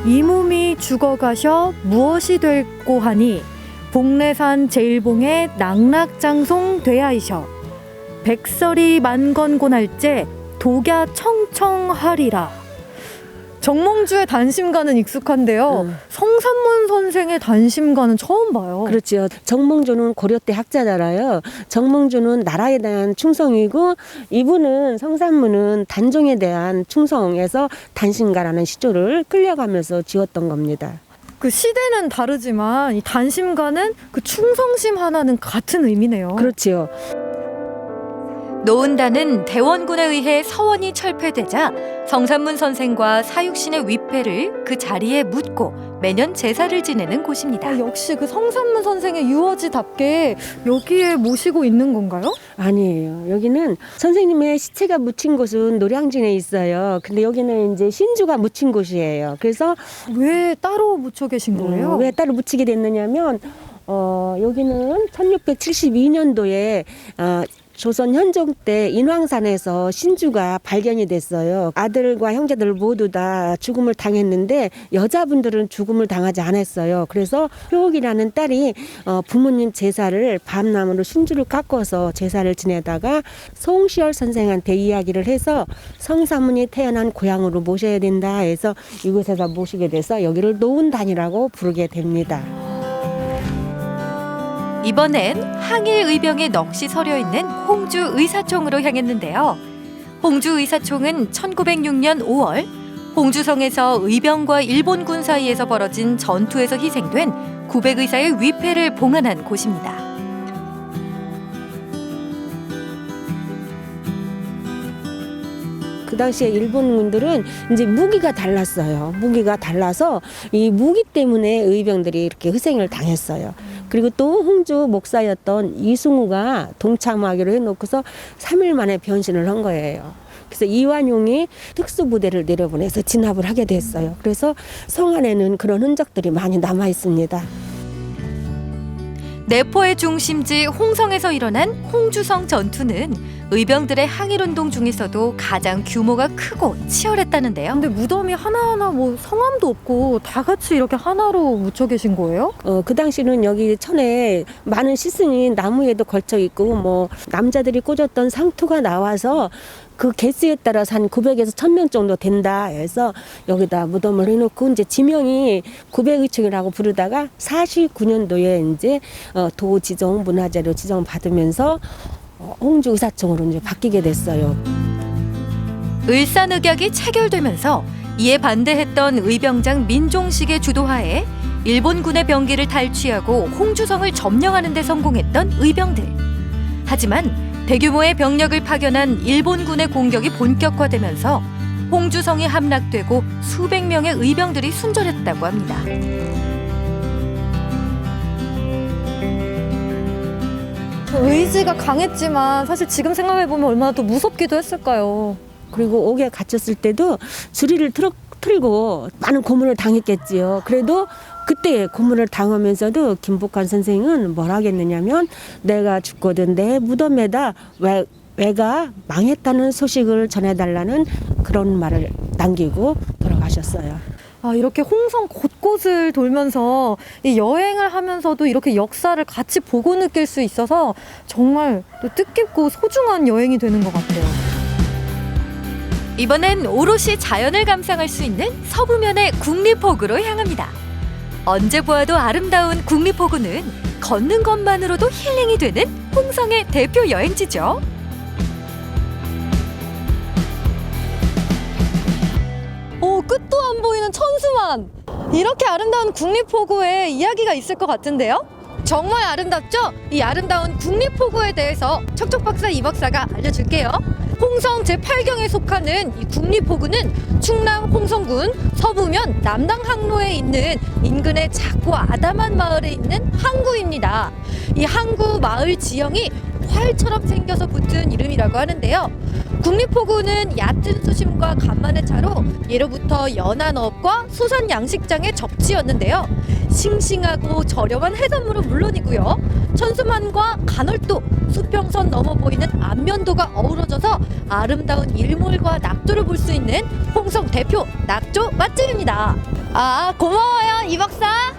이 몸이 죽어가셔 무엇이 될꼬 하니 복례산 제일봉에 낙락장송 되하이셔 백설이 만건곤할제 독야 청청하리라. 정몽주의 단심가는 익숙한데요. 성산문 선생의 단심가는 처음 봐요. 그렇죠. 정몽주는 고려 때 학자잖아요. 정몽주는 나라에 대한 충성이고 이분은 성산문은 단종에 대한 충성에서 단심가라는 시조를 끌려가면서 지었던 겁니다. 그 시대는 다르지만 이 단심과는 그 충성심 하나는 같은 의미네요. 그렇지요. 노은단은 대원군에 의해 서원이 철폐되자 성산문 선생과 사육신의 위패를 그 자리에 묻고 매년 제사를 지내는 곳입니다. 역시 그 성산문 선생의 유어지답게 여기에 모시고 있는 건가요? 아니에요. 여기는 선생님의 시체가 묻힌 곳은 노량진에 있어요. 근데 여기는 이제 신주가 묻힌 곳이에요. 그래서 왜 따로 묻혀 계신 거예요? 왜 따로 묻히게 됐느냐면 여기는 1672년도에 조선 현종 때 인왕산에서 신주가 발견이 됐어요. 아들과 형제들 모두 다 죽음을 당했는데 여자분들은 죽음을 당하지 않았어요. 그래서 효옥이라는 딸이 부모님 제사를 밤나무로 신주를 깎아서 제사를 지내다가 송시열 선생한테 이야기를 해서 성산문이 태어난 고향으로 모셔야 된다 해서 이곳에서 모시게 돼서 여기를 노은단이라고 부르게 됩니다. 이번엔 항일 의병의 넋이 서려 있는 홍주 의사총으로 향했는데요. 홍주 의사총은 1906년 5월 홍주성에서 의병과 일본군 사이에서 벌어진 전투에서 희생된 900의사의 위패를 봉안한 곳입니다. 그 당시에 일본군들은 이제 무기가 달랐어요. 무기가 달라서 이 무기 때문에 의병들이 이렇게 희생을 당했어요. 그리고 또 홍주 목사였던 이승우가 동참하기로 해놓고서 3일 만에 변신을 한 거예요. 그래서 이완용이 특수부대를 내려보내서 진압을 하게 됐어요. 그래서 성 안에는 그런 흔적들이 많이 남아 있습니다. 내포의 중심지 홍성에서 일어난 홍주성 전투는 의병들의 항일운동 중에서도 가장 규모가 크고 치열했다는데요. 근데 무덤이 하나하나 뭐 성함도 없고 다 같이 이렇게 하나로 묻혀 계신 거예요? 그 당시는 여기 천에 많은 시승이 나무에도 걸쳐 있고 뭐 남자들이 꽂았던 상투가 나와서 그 개수에 따라서 한 900에서 1000명 정도 된다 해서 여기다 무덤을 해놓고 이제 지명이 900의총이라고 부르다가 49년도에 이제 도지정 문화재로 지정받으면서 홍주 의사총으로 이제 바뀌게 됐어요. 을사늑약이 체결되면서 이에 반대했던 의병장 민종식의 주도하에 일본군의 병기를 탈취하고 홍주성을 점령하는 데 성공했던 의병들. 하지만 대규모의 병력을 파견한 일본군의 공격이 본격화되면서 홍주성이 함락되고 수백 명의 의병들이 순절했다고 합니다. 의지가 강했지만 사실 지금 생각해보면 얼마나 더 무섭기도 했을까요? 그리고 옥에 갇혔을 때도 주리를 틀고 많은 고문을 당했겠지요. 그래도 그때 고문을 당하면서도 김복환 선생은 뭘 하겠느냐면 내가 죽거든 내 무덤에다 왜가 망했다는 소식을 전해달라는 그런 말을 남기고 돌아가셨어요. 이렇게 홍성 곳곳을 돌면서 이 여행을 하면서도 이렇게 역사를 같이 보고 느낄 수 있어서 정말 또 뜻깊고 소중한 여행이 되는 것 같아요. 이번엔 오롯이 자연을 감상할 수 있는 서부면의 국립호구로 향합니다. 언제 보아도 아름다운 국립호구는 걷는 것만으로도 힐링이 되는 홍성의 대표 여행지죠. 오, 끝도 안 보이는 천수만. 이렇게 아름다운 국립호구에 이야기가 있을 것 같은데요? 정말 아름답죠? 이 아름다운 국립호구에 대해서 척척박사 이박사가 알려줄게요. 홍성 제8경에 속하는 이 국립호구는 충남 홍성군 서부면 남당 항로에 있는 인근의 작고 아담한 마을에 있는 항구입니다. 이 항구 마을 지형이 활처럼 생겨서 붙은 이름이라고 하는데요. 국립호구는 얕은 수심과 간만의 차로 예로부터 연안업과 수산 양식장의 적지였는데요. 싱싱하고 저렴한 해산물은 물론이고요. 천수만과 간월도, 수평선 넘어 보이는 안면도가 어우러져서 아름다운 일몰과 낙조를 볼 수 있는 홍성 대표 낙조 맛집입니다. 아, 고마워요, 이 박사.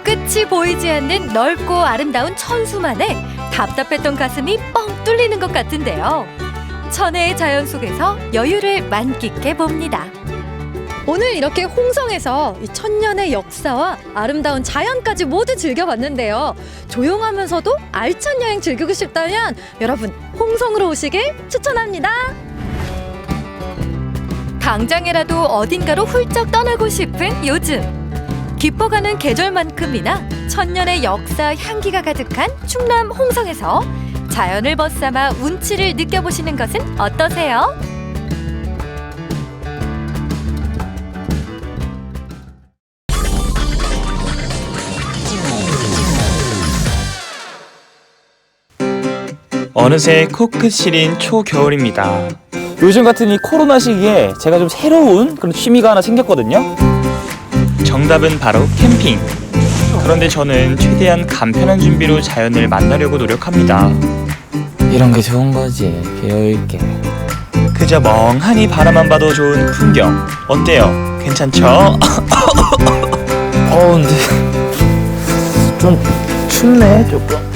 끝이 보이지 않는 넓고 아름다운 천수만에 답답했던 가슴이 뻥 뚫리는 것 같은데요. 천혜의 자연 속에서 여유를 만끽해 봅니다. 오늘 이렇게 홍성에서 이 천년의 역사와 아름다운 자연까지 모두 즐겨봤는데요. 조용하면서도 알찬 여행 즐기고 싶다면 여러분 홍성으로 오시길 추천합니다. 당장이라도 어딘가로 훌쩍 떠나고 싶은 요즘. 깊어가는 계절만큼이나 천년의 역사 향기가 가득한 충남 홍성에서 자연을 벗삼아 운치를 느껴보시는 것은 어떠세요? 어느새 코끝 시린 초겨울입니다. 요즘 같은 이 코로나 시기에 제가 좀 새로운 그런 취미가 하나 생겼거든요. 정답은 바로 캠핑. 그런데 저는 최대한 간편한 준비로 자연을 만나려고 노력합니다. 이런 게 좋은 거지, 비어있게. 그저 멍하니 바라만 봐도 좋은 풍경. 어때요? 괜찮죠? 근데 좀 춥네, 조금.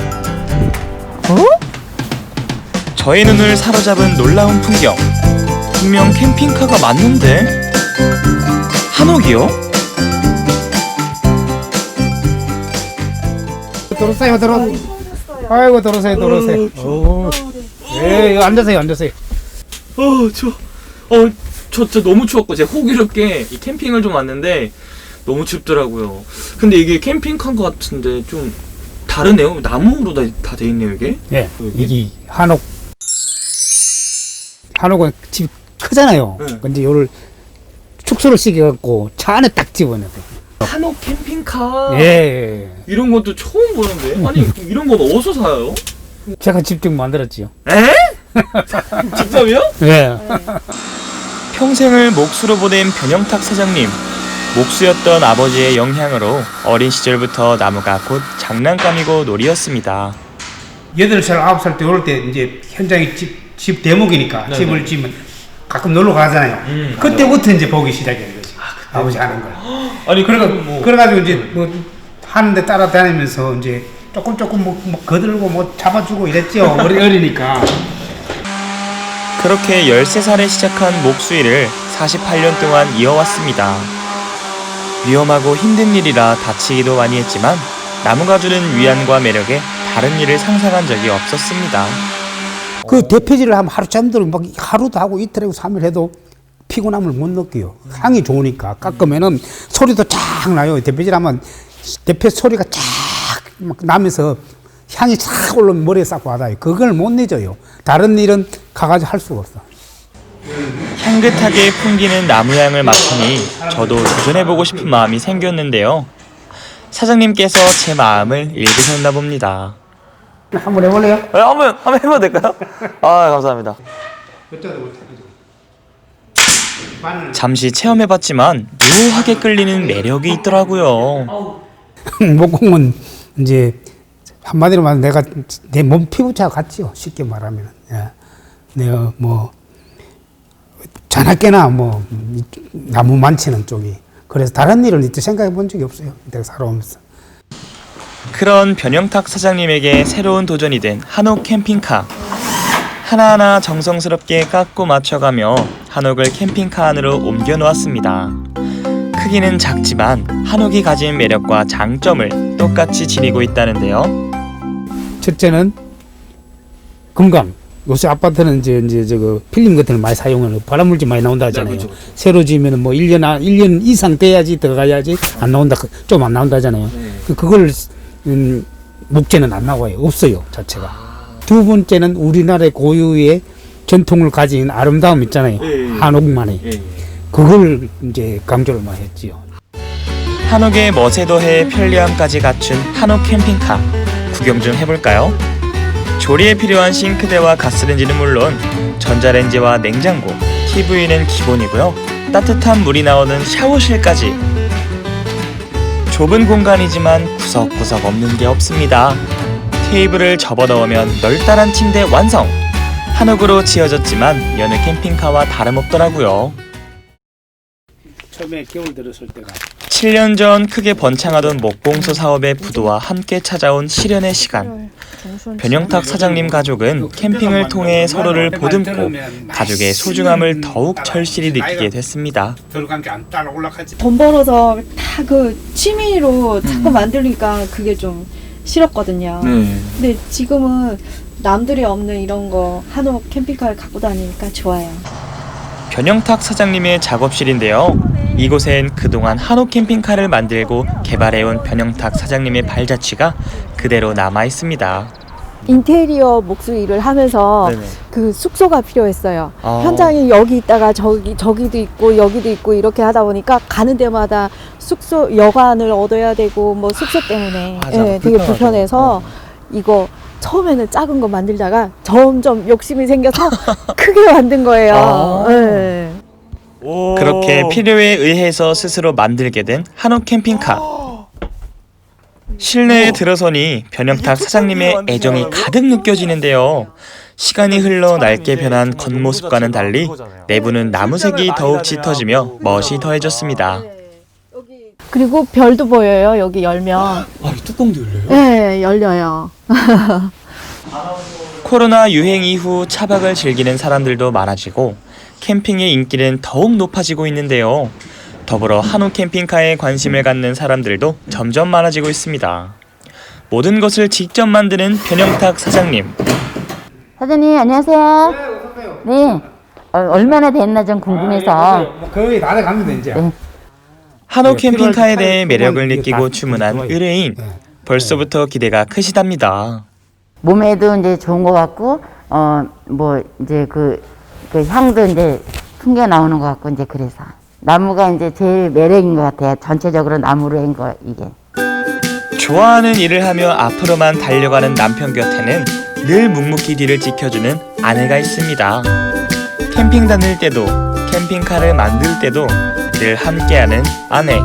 저의 눈을 사로잡은 놀라운 풍경. 분명 캠핑카가 맞는데? 한옥이요? 들어오세요. 아이고, 들어오세요. 네, 이거 앉으세요. 저 너무 추웠고 제가 호기롭게 이 캠핑을 좀 왔는데 너무 춥더라고요. 근데 이게 캠핑카인 것 같은데 좀 다르네요. 나무로 다 돼 있네요, 이게. 네, 이게 한옥은 집 크잖아요. 네. 근데 요를 축소를 시켜갖고 차 안에 딱 집어넣어요. 한옥 캠핑카. 예. 이런 것도 처음 보는데. 아니 이런 건 어디서 사요? 제가 직접 만들었지요. 에? 직접이요? 예. 평생을 목수로 보낸 변영탁 사장님. 목수였던 아버지의 영향으로 어린 시절부터 나무가 곧 장난감이고 놀이였습니다. 8살, 9살 때 올 때 이제 현장이 집 대목이니까 네네. 집을 지면 가끔 놀러 가잖아요. 그때부터 이제 보기 시작한 거지. 아버지 하는 걸. 아니 그래가지고 이제 뭐 하는데 따라다니면서 이제 조금 뭐 거들고 뭐 잡아주고 이랬죠. 어리니까. 그렇게 13살에 시작한 목수 일을 48년 동안 이어왔습니다. 위험하고 힘든 일이라 다치기도 많이 했지만 나무가 주는 위안과 매력에 다른 일을 상상한 적이 없었습니다. 그 대패질을 하면 하루 잠들어 막 하루도 하고 이틀 하고 3일 해도 피곤함을 못 느껴요. 향이 좋으니까 깎으면은 소리도 쫙 나요. 대패질 하면 대패 소리가 쫙 막 나면서 향이 쫙 올라오면 머리에 싹 와닿아요. 그걸 못 내줘요. 다른 일은 가가지고 할 수가 없어. 향긋하게 풍기는 나무향을 맡으니 저도 도전해보고 싶은 마음이 생겼는데요. 사장님께서 제 마음을 읽으셨나 봅니다. 한번 해볼래요? 네, 한번 해봐도 될까요? 아, 감사합니다. 잠시 체험해봤지만 묘하게 끌리는 매력이 있더라고요. 목공은 이제 한마디로 말하면 내가 내 몸 피부차 같지요. 쉽게 말하면. 예. 내가 뭐 자나깨나 뭐 나무 만치는 쪽이. 그래서 다른 일을 이때 생각해 본 적이 없어요. 내가 살아오면서. 그런 변영탁 사장님에게 새로운 도전이 된 한옥 캠핑카. 하나하나 정성스럽게 깎고 맞춰가며 한옥을 캠핑카 안으로 옮겨 놓았습니다. 크기는 작지만 한옥이 가진 매력과 장점을 똑같이 지니고 있다는데요. 첫째는 건강. 요새 아파트는 이제 저거 필름 같은 걸 많이 사용하는 발암물질 많이 나온다 하잖아요. 네, 그렇죠. 새로 지으면 뭐 1년 이상 돼야지 들어가야지 안 나온다. 좀 안 나온다 하잖아요. 그걸 목재는 안 나와요. 없어요, 자체가. 두 번째는 우리나라의 고유의 전통을 가진 아름다움 있잖아요. 한옥만의. 그걸 이제 강조를 많이 했지요. 한옥의 멋에 더해 편리함까지 갖춘 한옥 캠핑카 구경 좀 해볼까요? 조리에 필요한 싱크대와 가스레인지는 물론 전자레인지와 냉장고, TV는 기본이고요. 따뜻한 물이 나오는 샤워실까지. 좁은 공간이지만 구석구석 없는 게 없습니다. 테이블을 접어넣으면 널따란 침대 완성! 한옥으로 지어졌지만 여느 캠핑카와 다름없더라고요. 처음에 겨울 들었을 때가 7년 전 크게 번창하던 목공소 사업의 부도와 함께 찾아온 시련의 시간. 변영탁 사장님 가족은 캠핑을 통해 서로를 보듬고 가족의 소중함을 더욱 절실히 느끼게 됐습니다. 돈 벌어서 다 그 취미로 자꾸 만들니까 그게 좀 싫었거든요. 근데 지금은 남들이 없는 이런 거 한옥 캠핑카를 갖고 다니니까 좋아요. 변영탁 사장님의 작업실인데요. 이곳엔 그동안 한옥 캠핑카를 만들고 개발해온 변영탁 사장님의 발자취가 그대로 남아 있습니다. 인테리어 목수 일을 하면서 그 숙소가 필요했어요. 현장에 여기 있다가 저기도 있고 여기도 있고 이렇게 하다 보니까 가는 데마다 숙소 여관을 얻어야 되고 뭐 숙소 때문에 되게 불편해서 이거 처음에는 작은 거 만들다가 점점 욕심이 생겨서 크게 만든 거예요. 그렇게 필요에 의해서 스스로 만들게 된 한옥 캠핑카. 실내에 들어서니 변영탁 사장님의 애정이 가득 느껴지는데요. 시간이 흘러 낡게 변한 겉모습과는 달리 내부는 나무색이 더욱 짙어지며 멋이 더해졌습니다. 그리고 별도 보여요. 여기 열면. 뚜껑도 열려요? 네, 열려요. 코로나 유행 이후 차박을 즐기는 사람들도 많아지고 캠핑의 인기는 더욱 높아지고 있는데요. 더불어 한옥 캠핑카에 관심을 갖는 사람들도 점점 많아지고 있습니다. 모든 것을 직접 만드는 변영탁 사장님. 사장님 안녕하세요. 네. 얼마나 됐나 좀 궁금해서. 거의 다 돼갑니다 이제. 네. 한옥 캠핑카에 대해 매력을 느끼고 주문한 의뢰인. 벌써부터 기대가 크시답니다. 몸에도 이제 좋은 것 같고 뭐 이제 그 향도 이제 풍겨 나오는 것 같고 이제 그래서 나무가 이제 제일 매력인 것 같아요. 전체적으로 나무로 한 거 이게. 좋아하는 일을 하며 앞으로만 달려가는 남편 곁에는 늘 묵묵히 뒤를 지켜주는 아내가 있습니다. 캠핑 다닐 때도 캠핑카를 만들 때도 늘 함께하는 아내.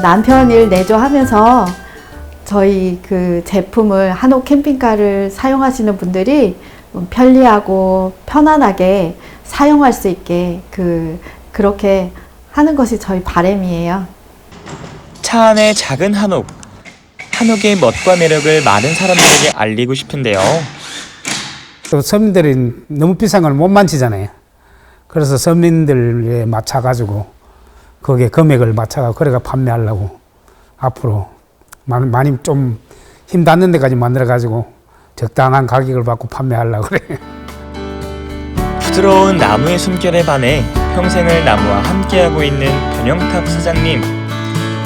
남편 일 내조하면서 저희 그 제품을 한옥 캠핑카를 사용하시는 분들이 편리하고 편안하게 사용할 수 있게 그렇게 하는 것이 저희 바람이에요. 차 안의 작은 한옥. 한옥의 멋과 매력을 많은 사람들에게 알리고 싶은데요. 또 서민들이 너무 비싼 걸 못 만지잖아요. 그래서 서민들에 맞춰가지고 거기에 금액을 맞춰가지고 그래가 판매하려고 앞으로 많이 좀 힘 닿는 데까지 만들어가지고 적당한 가격을 받고 판매하려고 그래. 부드러운 나무의 숨결에 반해 평생을 나무와 함께하고 있는 변영탁 사장님.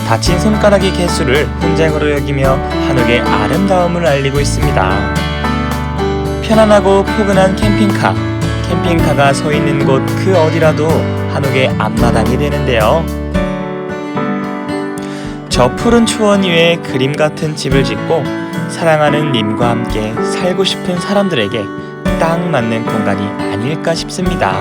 다친 손가락의 개수를 훈장으로 여기며 한옥의 아름다움을 알리고 있습니다. 편안하고 포근한 캠핑카. 캠핑카가 서 있는 곳 그 어디라도 한옥의 앞마당이 되는데요. 저 푸른 초원 위에 그림 같은 집을 짓고 사랑하는 님과 함께 살고 싶은 사람들에게 딱 맞는 공간이 아닐까 싶습니다.